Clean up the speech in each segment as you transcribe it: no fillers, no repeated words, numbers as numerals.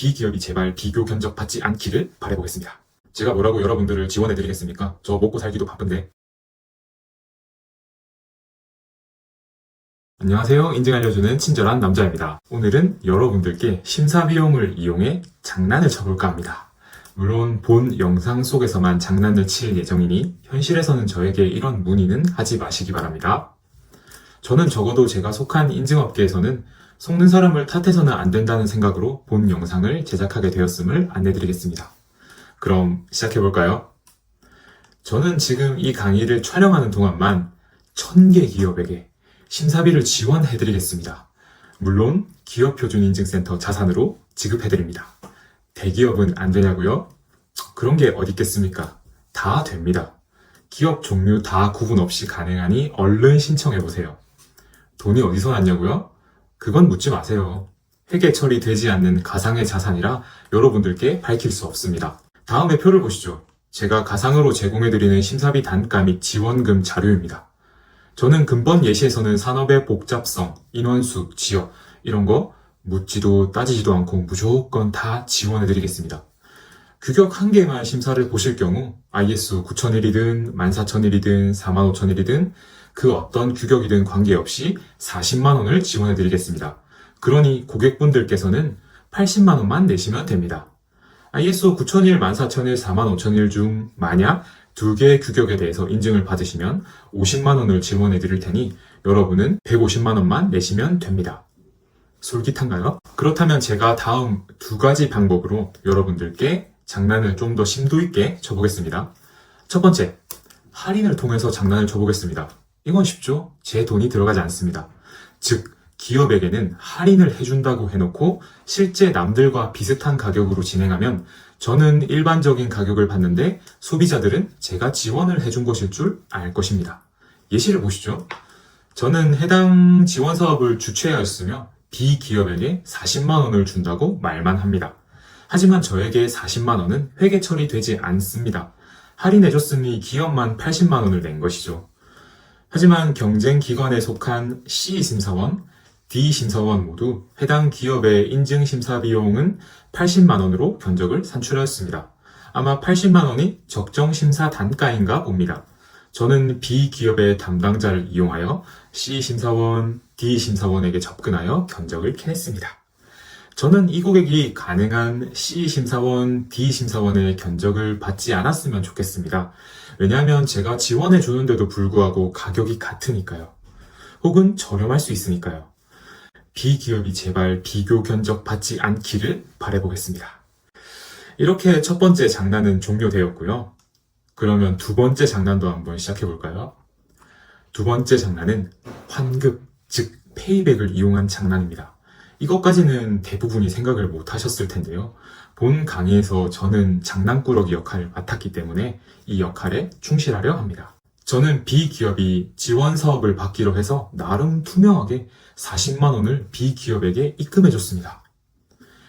비기업이 제발 비교 견적 받지 않기를 바라보겠습니다. 제가 뭐라고 여러분들을 지원해드리겠습니까? 저 먹고 살기도 바쁜데. 안녕하세요. 인증 알려주는 친절한 남자입니다. 오늘은 여러분들께 심사 비용을 이용해 장난을 쳐볼까 합니다. 물론 본 영상 속에서만 장난을 칠 예정이니 현실에서는 저에게 이런 문의는 하지 마시기 바랍니다. 저는 적어도 제가 속한 인증업계에서는 속는 사람을 탓해서는 안 된다는 생각으로 본 영상을 제작하게 되었음을 안내드리겠습니다. 그럼 시작해볼까요? 저는 지금 이 강의를 촬영하는 동안만 1000개 기업에게 심사비를 지원해드리겠습니다. 물론 기업표준인증센터 자산으로 지급해드립니다. 대기업은 안 되냐고요? 그런 게 어디 있겠습니까? 다 됩니다. 기업 종류 다 구분 없이 가능하니 얼른 신청해보세요. 돈이 어디서 났냐고요? 그건 묻지 마세요. 회계 처리되지 않는 가상의 자산이라 여러분들께 밝힐 수 없습니다. 다음에 표를 보시죠. 제가 가상으로 제공해드리는 심사비 단가 및 지원금 자료입니다. 저는 근본 예시에서는 산업의 복잡성, 인원수, 지역 이런 거 묻지도 따지지도 않고 무조건 다 지원해드리겠습니다. 규격 1개만 심사를 보실 경우 ISO 9001이든 14001이든 45001이든 그 어떤 규격이든 관계없이 40만원을 지원해드리겠습니다. 그러니 고객분들께서는 80만원만 내시면 됩니다. ISO 9001, 14001, 45001 중 만약 2개의 규격에 대해서 인증을 받으시면 50만원을 지원해드릴 테니 여러분은 150만원만 내시면 됩니다. 솔깃한가요? 그렇다면 제가 다음 2가지 방법으로 여러분들께 장난을 좀 더 심도 있게 쳐보겠습니다. 첫 번째, 할인을 통해서 장난을 쳐보겠습니다. 이건 쉽죠? 제 돈이 들어가지 않습니다. 즉, 기업에게는 할인을 해준다고 해놓고 실제 남들과 비슷한 가격으로 진행하면 저는 일반적인 가격을 받는데 소비자들은 제가 지원을 해준 것일 줄 알 것입니다. 예시를 보시죠. 저는 해당 지원 사업을 주최하였으며 비기업에게 40만원을 준다고 말만 합니다. 하지만 저에게 40만원은 회계 처리되지 않습니다. 할인해줬으니 기업만 80만원을 낸 것이죠. 하지만 경쟁기관에 속한 C심사원, D심사원 모두 해당 기업의 인증심사 비용은 80만원으로 견적을 산출하였습니다. 아마 80만원이 적정 심사 단가인가 봅니다. 저는 B기업의 담당자를 이용하여 C심사원, D심사원에게 접근하여 견적을 캐냈습니다. 저는 이 고객이 가능한 C심사원, D심사원의 견적을 받지 않았으면 좋겠습니다. 왜냐하면 제가 지원해 주는데도 불구하고 가격이 같으니까요. 혹은 저렴할 수 있으니까요. B기업이 제발 비교 견적 받지 않기를 바라보겠습니다. 이렇게 첫 번째 장난은 종료되었고요. 그러면 두 번째 장난도 한번 시작해볼까요? 두 번째 장난은 환급, 즉 페이백을 이용한 장난입니다. 이것까지는 대부분이 생각을 못 하셨을 텐데요. 본 강의에서 저는 장난꾸러기 역할을 맡았기 때문에 이 역할에 충실하려 합니다. 저는 B기업이 지원 사업을 받기로 해서 나름 투명하게 40만원을 B기업에게 입금해줬습니다.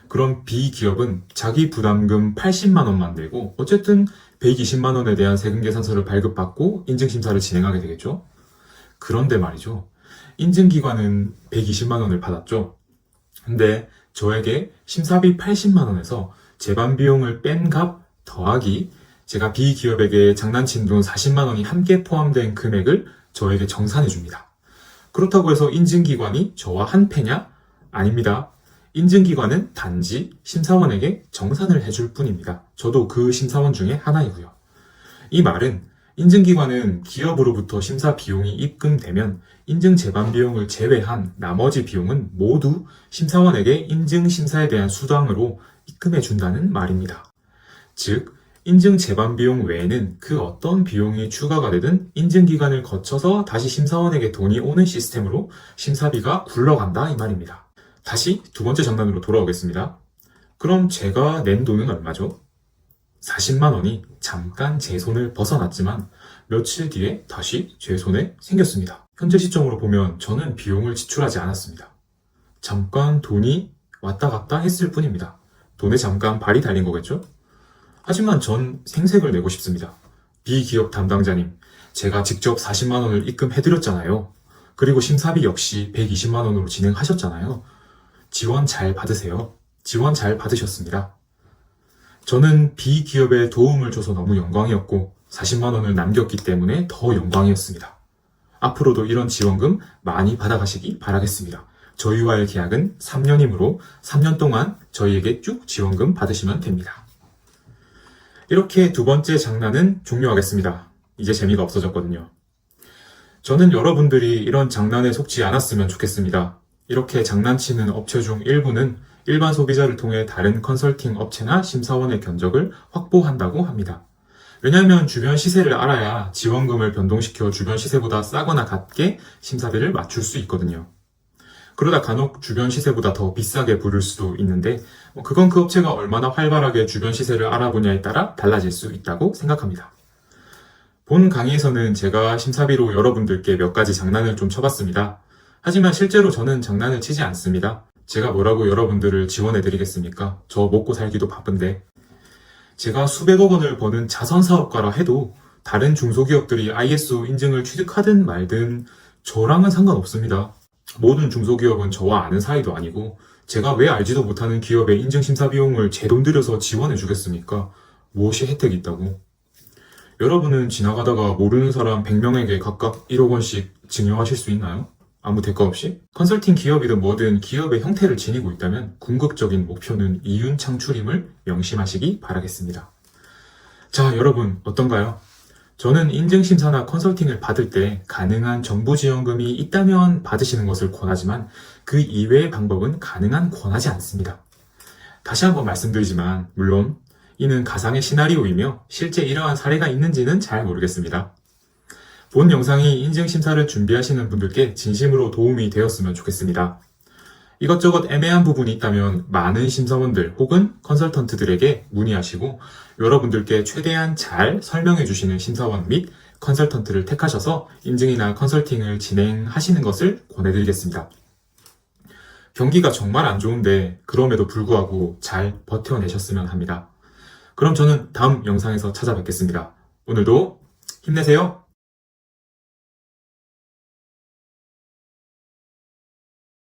그럼 B기업은 자기 부담금 80만원만 내고 어쨌든 120만원에 대한 세금계산서를 발급받고 인증심사를 진행하게 되겠죠? 그런데 말이죠. 인증기관은 120만원을 받았죠. 근데 저에게 심사비 80만원에서 재반비용을 뺀 값 더하기 제가 B기업에게 장난친 돈 40만원이 함께 포함된 금액을 저에게 정산해 줍니다. 그렇다고 해서 인증기관이 저와 한패냐? 아닙니다. 인증기관은 단지 심사원에게 정산을 해줄 뿐입니다. 저도 그 심사원 중에 하나이고요. 이 말은 인증기관은 기업으로부터 심사 비용이 입금되면 인증 재반 비용을 제외한 나머지 비용은 모두 심사원에게 인증 심사에 대한 수당으로 입금해 준다는 말입니다. 즉, 인증 재반 비용 외에는 그 어떤 비용이 추가가 되든 인증기관을 거쳐서 다시 심사원에게 돈이 오는 시스템으로 심사비가 굴러간다 이 말입니다. 다시 두 번째 장난으로 돌아오겠습니다. 그럼 제가 낸 돈은 얼마죠? 40만원이 잠깐 제 손을 벗어났지만 며칠 뒤에 다시 제 손에 생겼습니다. 현재 시점으로 보면 저는 비용을 지출하지 않았습니다. 잠깐 돈이 왔다 갔다 했을 뿐입니다. 돈에 잠깐 발이 달린 거겠죠? 하지만 전 생색을 내고 싶습니다. B기업 담당자님, 제가 직접 40만원을 입금해드렸잖아요. 그리고 심사비 역시 120만원으로 진행하셨잖아요. 지원 잘 받으세요. 지원 잘 받으셨습니다. 저는 B기업에 도움을 줘서 너무 영광이었고 40만 원을 남겼기 때문에 더 영광이었습니다. 앞으로도 이런 지원금 많이 받아가시기 바라겠습니다. 저희와의 계약은 3년이므로 3년 동안 저희에게 쭉 지원금 받으시면 됩니다. 이렇게 두 번째 장난은 종료하겠습니다. 이제 재미가 없어졌거든요. 저는 여러분들이 이런 장난에 속지 않았으면 좋겠습니다. 이렇게 장난치는 업체 중 일부는 일반 소비자를 통해 다른 컨설팅 업체나 심사원의 견적을 확보한다고 합니다. 왜냐하면 주변 시세를 알아야 지원금을 변동시켜 주변 시세보다 싸거나 같게 심사비를 맞출 수 있거든요. 그러다 간혹 주변 시세보다 더 비싸게 부를 수도 있는데 그건 그 업체가 얼마나 활발하게 주변 시세를 알아보냐에 따라 달라질 수 있다고 생각합니다. 본 강의에서는 제가 심사비로 여러분들께 몇 가지 장난을 좀 쳐봤습니다. 하지만 실제로 저는 장난을 치지 않습니다. 제가 뭐라고 여러분들을 지원해드리겠습니까? 저 먹고 살기도 바쁜데. 제가 수백억 원을 버는 자선사업가라 해도 다른 중소기업들이 ISO 인증을 취득하든 말든 저랑은 상관없습니다. 모든 중소기업은 저와 아는 사이도 아니고 제가 왜 알지도 못하는 기업의 인증심사 비용을 제 돈 들여서 지원해 주겠습니까? 무엇이 혜택이 있다고? 여러분은 지나가다가 모르는 사람 100명에게 각각 1억 원씩 증여하실 수 있나요? 아무 대가 없이? 컨설팅 기업이든 뭐든 기업의 형태를 지니고 있다면 궁극적인 목표는 이윤 창출임을 명심하시기 바라겠습니다. 자, 여러분 어떤가요? 저는 인증심사나 컨설팅을 받을 때 가능한 정부 지원금이 있다면 받으시는 것을 권하지만 그 이외의 방법은 가능한 권하지 않습니다. 다시 한번 말씀드리지만 물론 이는 가상의 시나리오이며 실제 이러한 사례가 있는지는 잘 모르겠습니다. 본 영상이 인증심사를 준비하시는 분들께 진심으로 도움이 되었으면 좋겠습니다. 이것저것 애매한 부분이 있다면 많은 심사원들 혹은 컨설턴트들에게 문의하시고 여러분들께 최대한 잘 설명해 주시는 심사원 및 컨설턴트를 택하셔서 인증이나 컨설팅을 진행하시는 것을 권해드리겠습니다. 경기가 정말 안 좋은데 그럼에도 불구하고 잘 버텨내셨으면 합니다. 그럼 저는 다음 영상에서 찾아뵙겠습니다. 오늘도 힘내세요!